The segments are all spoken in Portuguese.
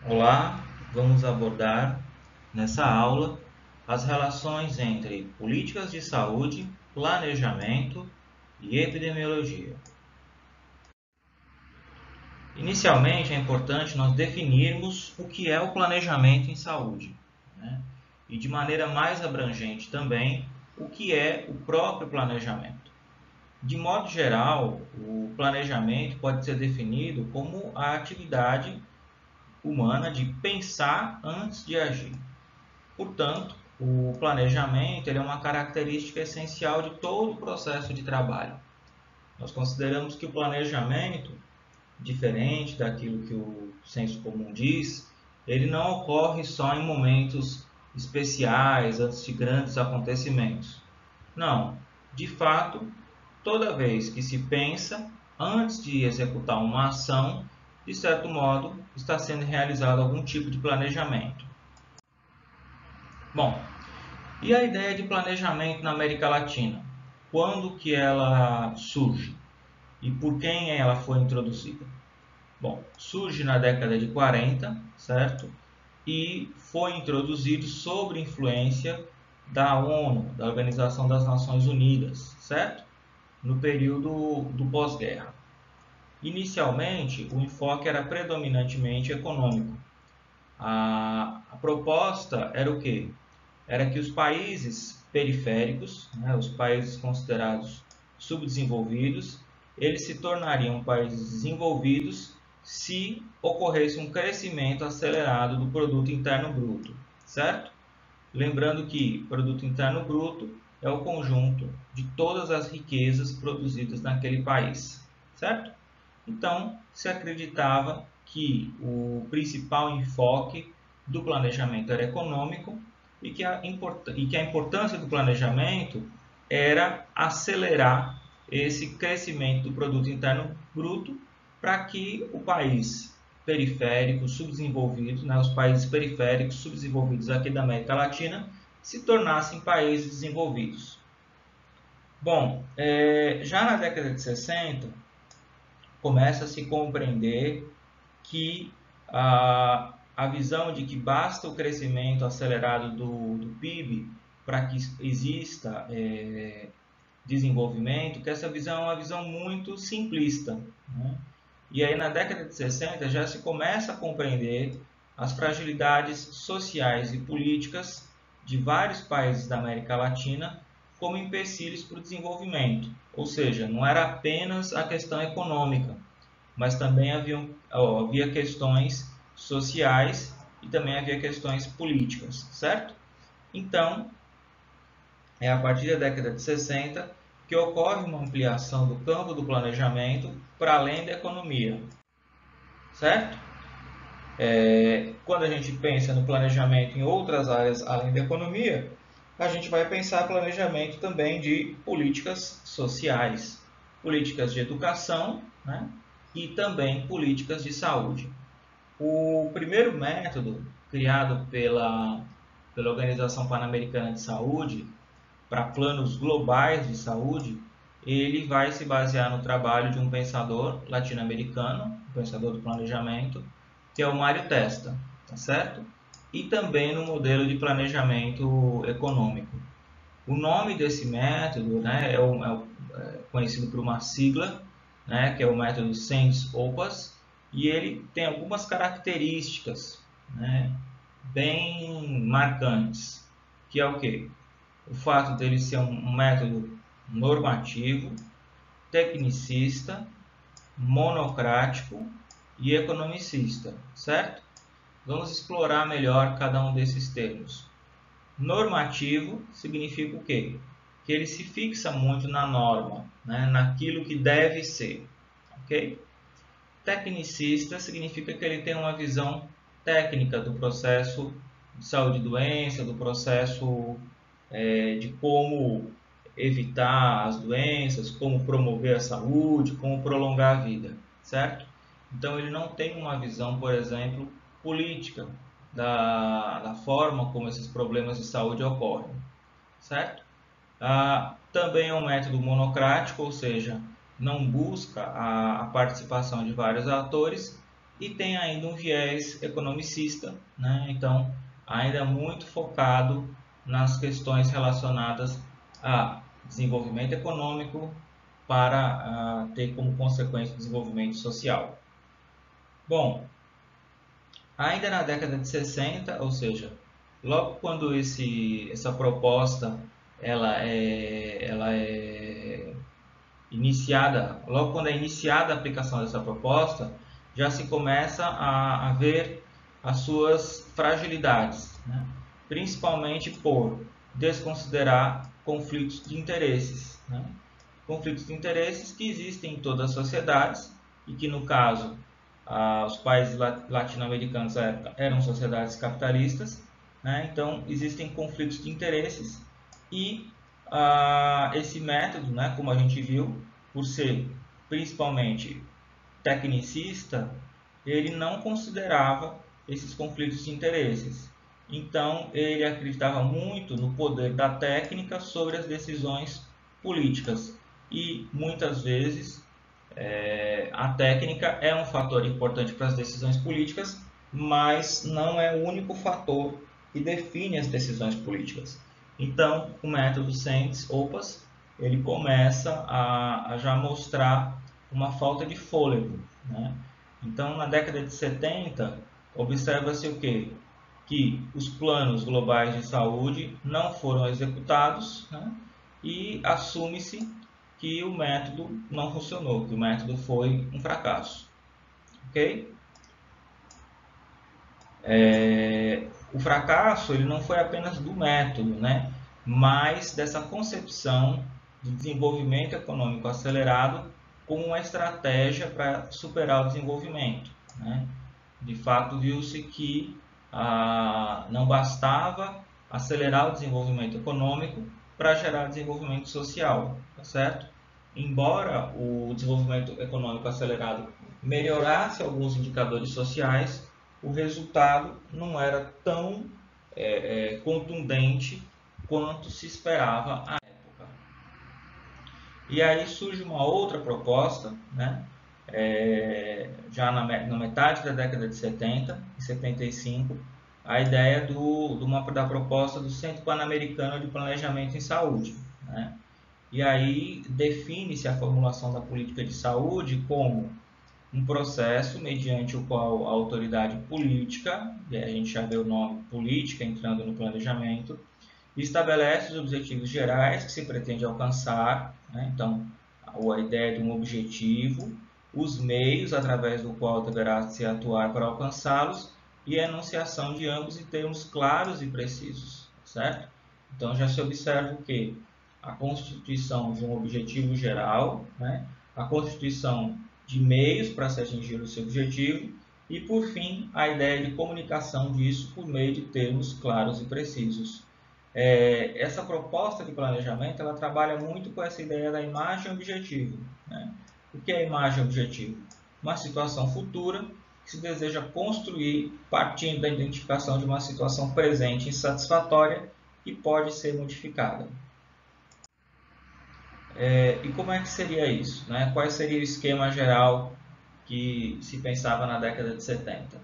Olá, vamos abordar nessa aula as relações entre políticas de saúde, planejamento e epidemiologia. Inicialmente, é importante nós definirmos o que é o planejamento em saúde, né? E de maneira mais abrangente também, o que é o próprio planejamento. De modo geral, o planejamento pode ser definido como a atividade humana de pensar antes de agir. Portanto, o planejamento é uma característica essencial de todo o processo de trabalho. Nós consideramos que o planejamento, diferente daquilo que o senso comum diz, ele não ocorre só em momentos especiais, antes de grandes acontecimentos. Não, de fato, toda vez que se pensa antes de executar uma ação, de certo modo, está sendo realizado algum tipo de planejamento. Bom, e a ideia de planejamento na América Latina? Quando que ela surge? E por quem ela foi introduzida? Bom, surge na década de 40, certo? E foi introduzido sob influência da ONU, da Organização das Nações Unidas, certo? No período do pós-guerra. Inicialmente, o enfoque era predominantemente econômico. A proposta era o quê? Era que os países periféricos, né, os países considerados subdesenvolvidos, eles se tornariam países desenvolvidos se ocorresse um crescimento acelerado do produto interno bruto, certo? Lembrando que produto interno bruto é o conjunto de todas as riquezas produzidas naquele país, certo? Então, se acreditava que o principal enfoque do planejamento era econômico e que a importância do planejamento era acelerar esse crescimento do produto interno bruto para que o país periférico, subdesenvolvido, né, os países periféricos, subdesenvolvidos aqui da América Latina, se tornassem países desenvolvidos. Bom, já na década de 60, começa a se compreender que a visão de que basta o crescimento acelerado do PIB para que exista desenvolvimento, que essa visão é uma visão muito simplista, né? E aí na década de 60 já se começa a compreender as fragilidades sociais e políticas de vários países da América Latina como empecilhos para o desenvolvimento. Ou seja, não era apenas a questão econômica, mas também havia questões sociais e também havia questões políticas, certo? Então, é a partir da década de 60 que ocorre uma ampliação do campo do planejamento para além da economia, certo? Quando a gente pensa no planejamento em outras áreas além da economia, a gente vai pensar planejamento também de políticas sociais, políticas de educação, né? E também políticas de saúde. O primeiro método criado pela Organização Pan-Americana de Saúde para planos globais de saúde, ele vai se basear no trabalho de um pensador latino-americano, um pensador do planejamento, que é o Mário Testa, tá certo? E também no modelo de planejamento econômico. O nome desse método, né, é conhecido por uma sigla, né, que é o método SENS-OPAS, e ele tem algumas características, né, bem marcantes, que é o quê? O fato dele ser um método normativo, tecnicista, monocrático e economicista, certo? Vamos explorar melhor cada um desses termos. Normativo significa o quê? Que ele se fixa muito na norma, né? Naquilo que deve ser, ok? Tecnicista significa que ele tem uma visão técnica do processo de saúde e doença, do processo de como evitar as doenças, como promover a saúde, como prolongar a vida, certo? Então ele não tem uma visão, por exemplo, política da forma como esses problemas de saúde ocorrem, certo? Também é um método monocrático, ou seja, não busca a participação de vários atores e tem ainda um viés economicista, né? Então, ainda muito focado nas questões relacionadas a desenvolvimento econômico para ter como consequência o desenvolvimento social. Bom, ainda na década de 60, ou seja, logo quando essa proposta ela é iniciada, logo quando é iniciada a aplicação dessa proposta, já se começa a ver as suas fragilidades, né? Principalmente por desconsiderar conflitos de interesses, né? Conflitos de interesses que existem em todas as sociedades e que, no caso, os países latino-americanos eram sociedades capitalistas, né? Então existem conflitos de interesses e esse método, né, como a gente viu, por ser principalmente tecnicista, ele não considerava esses conflitos de interesses. Então ele acreditava muito no poder da técnica sobre as decisões políticas e muitas vezes a técnica é um fator importante para as decisões políticas, mas não é o único fator que define as decisões políticas. Então, o método Sentes-Opas ele começa a já mostrar uma falta de fôlego, né? Então, na década de 70, observa-se o quê? Que os planos globais de saúde não foram executados, né? E assume-se que o método não funcionou, que o método foi um fracasso. Ok? O fracasso ele não foi apenas do método, né? Mas dessa concepção de desenvolvimento econômico acelerado como uma estratégia para superar o desenvolvimento, né? De fato, viu-se que não bastava acelerar o desenvolvimento econômico para gerar desenvolvimento social, tá certo? Embora o desenvolvimento econômico acelerado melhorasse alguns indicadores sociais, o resultado não era tão contundente quanto se esperava à época. E aí surge uma outra proposta, né? Já na metade da década de 70, em 75, a ideia da proposta do Centro Pan-Americano de Planejamento em Saúde, né? E aí define-se a formulação da política de saúde como um processo mediante o qual a autoridade política, e a gente já vê o nome política entrando no planejamento, estabelece os objetivos gerais que se pretende alcançar, né? Então, a ideia de um objetivo, os meios através do qual deverá se atuar para alcançá-los e a enunciação de ambos em termos claros e precisos, certo? Então, já se observa o que? A constituição de um objetivo geral, né? A constituição de meios para se atingir o seu objetivo e, por fim, a ideia de comunicação disso por meio de termos claros e precisos. Essa proposta de planejamento ela trabalha muito com essa ideia da imagem objetivo, né? O que é imagem objetivo? Uma situação futura que se deseja construir partindo da identificação de uma situação presente insatisfatória que pode ser modificada. E como é que seria isso, né? Qual seria o esquema geral que se pensava na década de 70?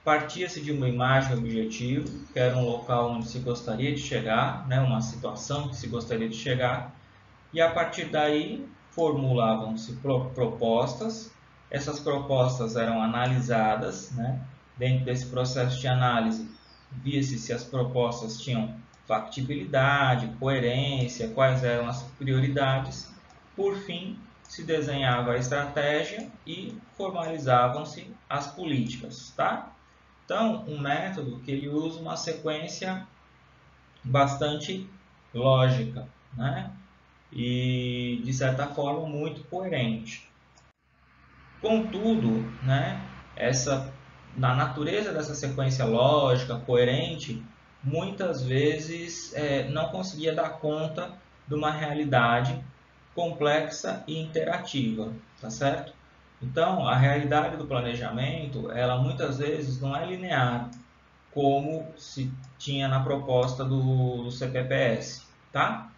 Partia-se de uma imagem objetivo, que era um local onde se gostaria de chegar, né? Uma situação que se gostaria de chegar, e a partir daí formulavam-se propostas, essas propostas eram analisadas, né? Dentro desse processo de análise, via-se se as propostas tinham factibilidade, coerência, quais eram as prioridades. Por fim, se desenhava a estratégia e formalizavam-se as políticas, tá? Então, um método que ele usa uma sequência bastante lógica, né? E, de certa forma, muito coerente. Contudo, né, na natureza dessa sequência lógica, coerente, muitas vezes não conseguia dar conta de uma realidade complexa e interativa, tá certo? Então, a realidade do planejamento, ela muitas vezes não é linear, como se tinha na proposta do CPPS, tá?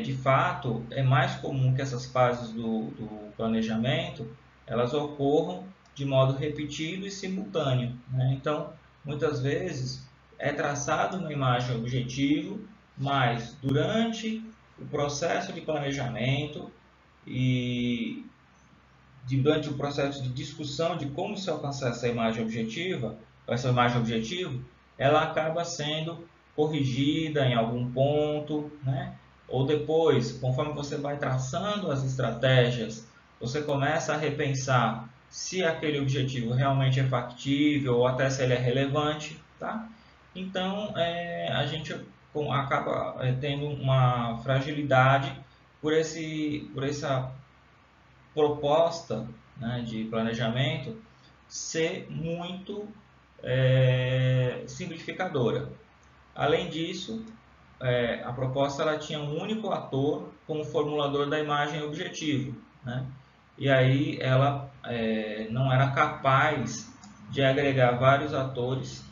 De fato, é mais comum que essas fases do planejamento elas ocorram de modo repetido e simultâneo, né? Então, muitas vezes é traçado uma imagem objetivo, mas durante o processo de planejamento e durante o processo de discussão de como se alcançar essa imagem objetivo, ela acaba sendo corrigida em algum ponto, né? Ou depois, conforme você vai traçando as estratégias, você começa a repensar se aquele objetivo realmente é factível ou até se ele é relevante, tá? Então, a gente acaba tendo uma fragilidade por essa proposta, né, de planejamento ser muito simplificadora. Além disso, a proposta ela tinha um único ator como formulador da imagem objetivo, né? E aí ela não era capaz de agregar vários atores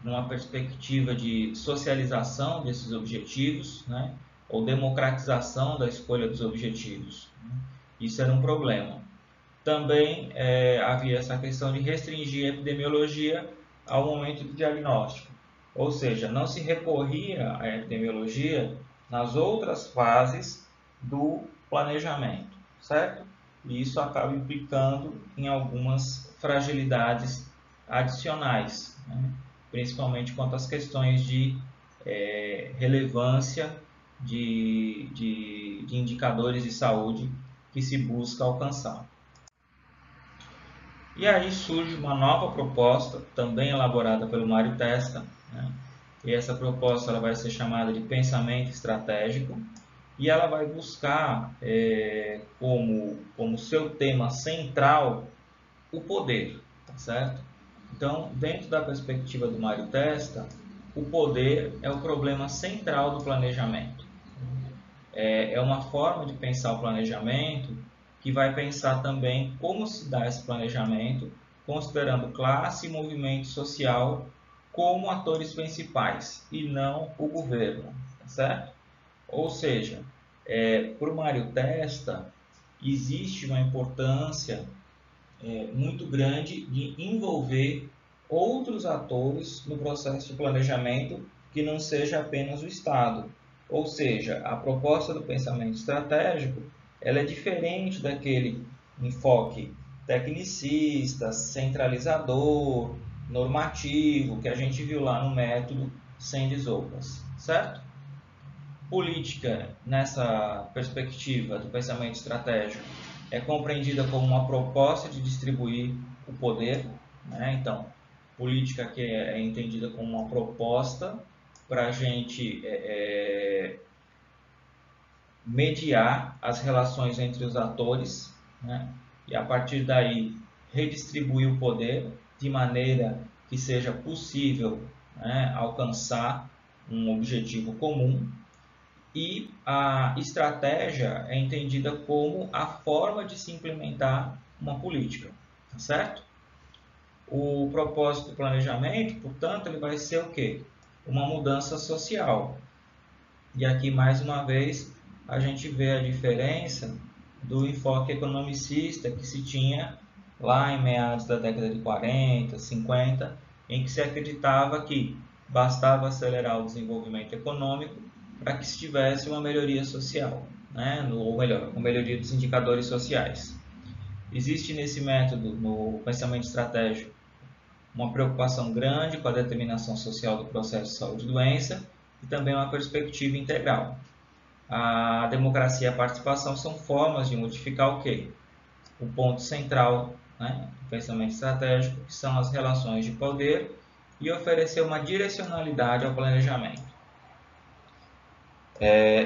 numa perspectiva de socialização desses objetivos, né? Ou democratização da escolha dos objetivos. Isso era um problema. Também havia essa questão de restringir a epidemiologia ao momento do diagnóstico. Ou seja, não se recorria à epidemiologia nas outras fases do planejamento, certo? E isso acaba implicando em algumas fragilidades adicionais, né? Principalmente quanto às questões de relevância de indicadores de saúde que se busca alcançar. E aí surge uma nova proposta, também elaborada pelo Mário Testa, né? E essa proposta ela vai ser chamada de pensamento estratégico, e ela vai buscar como seu tema central o poder, tá certo? Então, dentro da perspectiva do Mário Testa, o poder é o problema central do planejamento. É uma forma de pensar o planejamento que vai pensar também como se dá esse planejamento, considerando classe e movimento social como atores principais e não o governo, certo? Ou seja, para o Mário Testa, existe uma importância muito grande de envolver outros atores no processo de planejamento que não seja apenas o Estado. Ou seja, a proposta do pensamento estratégico ela é diferente daquele enfoque tecnicista, centralizador, normativo que a gente viu lá no método Sandy Zocas, certo? Política, nessa perspectiva do pensamento estratégico, é compreendida como uma proposta de distribuir o poder, né? Então, política que é entendida como uma proposta para a gente mediar as relações entre os atores, né? E a partir daí redistribuir o poder de maneira que seja possível, né, alcançar um objetivo comum. E a estratégia é entendida como a forma de se implementar uma política, tá certo? O propósito do planejamento, portanto, ele vai ser o quê? Uma mudança social. E aqui, mais uma vez, a gente vê a diferença do enfoque economicista que se tinha lá em meados da década de 40, 50, em que se acreditava que bastava acelerar o desenvolvimento econômico para que se tivesse uma melhoria social, né? Ou melhor, uma melhoria dos indicadores sociais. Existe nesse método, no pensamento estratégico, uma preocupação grande com a determinação social do processo de saúde e doença e também uma perspectiva integral. A democracia e a participação são formas de modificar o quê? O ponto central, né, do pensamento estratégico, que são as relações de poder, e oferecer uma direcionalidade ao planejamento.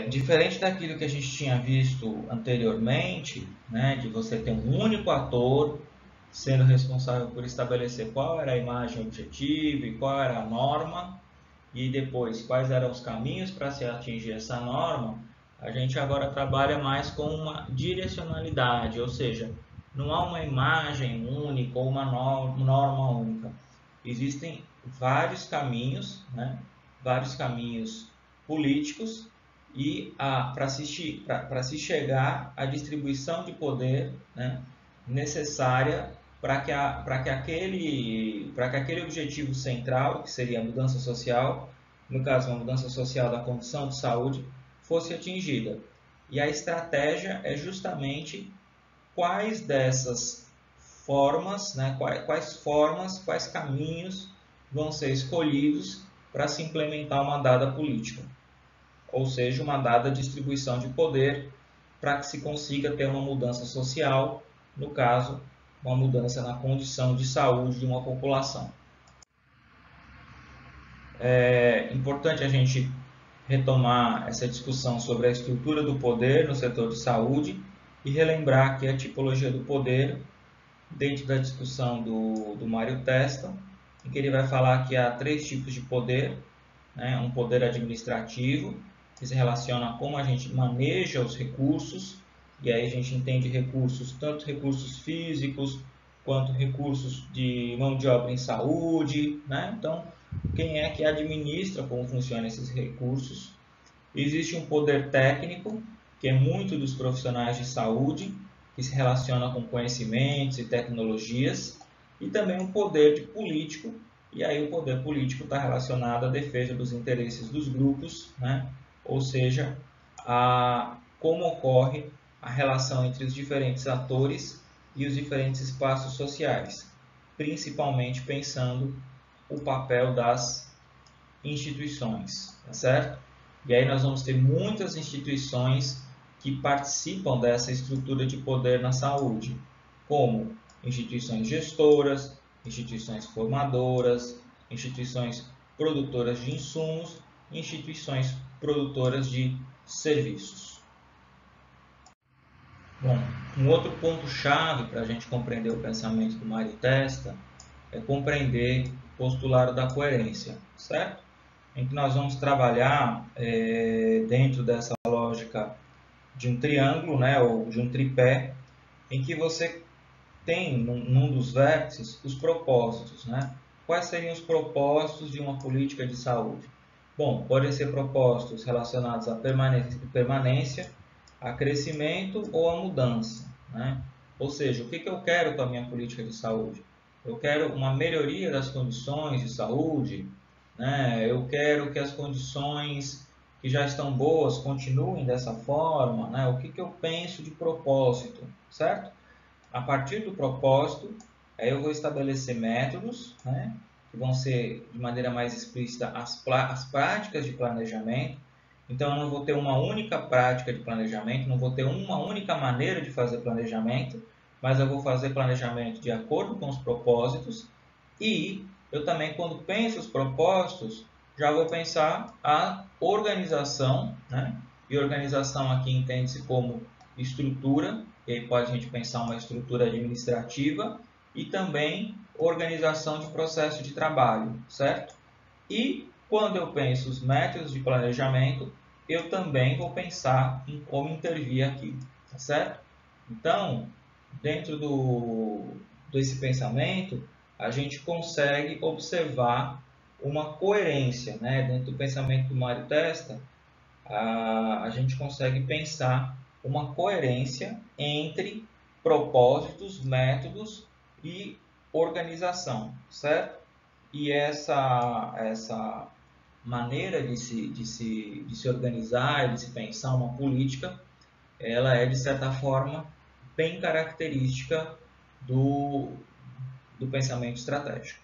Diferente daquilo que a gente tinha visto anteriormente, né, de você ter um único ator sendo responsável por estabelecer qual era a imagem objetiva e qual era a norma, e depois quais eram os caminhos para se atingir essa norma, a gente agora trabalha mais com uma direcionalidade, ou seja, não há uma imagem única ou uma norma única. Existem vários caminhos, né, vários caminhos políticos e para se chegar à distribuição de poder, né, necessária para que aquele objetivo central, que seria a mudança social, no caso, uma mudança social da condição de saúde, fosse atingida. E a estratégia é justamente quais dessas formas, né, quais caminhos vão ser escolhidos para se implementar uma dada política, ou seja, uma dada distribuição de poder para que se consiga ter uma mudança social, no caso, uma mudança na condição de saúde de uma população. É importante a gente retomar essa discussão sobre a estrutura do poder no setor de saúde e relembrar que a tipologia do poder, dentro da discussão do Mário Testa, em que ele vai falar que há 3 tipos de poder, né? Um poder administrativo, que se relaciona a como a gente maneja os recursos, e aí a gente entende recursos, tanto recursos físicos, quanto recursos de mão de obra em saúde, né? Então, quem é que administra como funcionam esses recursos? Existe um poder técnico, que é muito dos profissionais de saúde, que se relaciona com conhecimentos e tecnologias, e também um poder de político, e aí o poder político está relacionado à defesa dos interesses dos grupos, né? Ou seja, a como ocorre a relação entre os diferentes atores e os diferentes espaços sociais, principalmente pensando o papel das instituições, tá certo? E aí nós vamos ter muitas instituições que participam dessa estrutura de poder na saúde, como instituições gestoras, instituições formadoras, instituições produtoras de insumos, instituições produtoras de serviços. Bom, um outro ponto-chave para a gente compreender o pensamento do Mário Testa é compreender o postulado da coerência, certo? Em que nós vamos trabalhar dentro dessa lógica de um triângulo, né, ou de um tripé, em que você tem num dos vértices os propósitos, né? Quais seriam os propósitos de uma política de saúde? Bom, podem ser propósitos relacionados à permanência, a crescimento ou a mudança, né? Ou seja, o que eu quero com a minha política de saúde? Eu quero uma melhoria das condições de saúde, né? Eu quero que as condições que já estão boas continuem dessa forma, né? O que eu penso de propósito, certo? A partir do propósito, aí eu vou estabelecer métodos, né? Que vão ser de maneira mais explícita as práticas de planejamento. Então, eu não vou ter uma única prática de planejamento, não vou ter uma única maneira de fazer planejamento, mas eu vou fazer planejamento de acordo com os propósitos e eu também, quando penso os propósitos, já vou pensar a organização, né? E organização aqui entende-se como estrutura, e aí pode a gente pensar uma estrutura administrativa e também organização de processo de trabalho, certo? E quando eu penso os métodos de planejamento, eu também vou pensar em como intervir aqui, tá certo? Então, dentro desse pensamento, a gente consegue observar uma coerência, né? Dentro do pensamento do Mário Testa, a gente consegue pensar uma coerência entre propósitos, métodos e organização, certo? E essa maneira de se organizar e de se pensar uma política, ela é, de certa forma, bem característica do pensamento estratégico.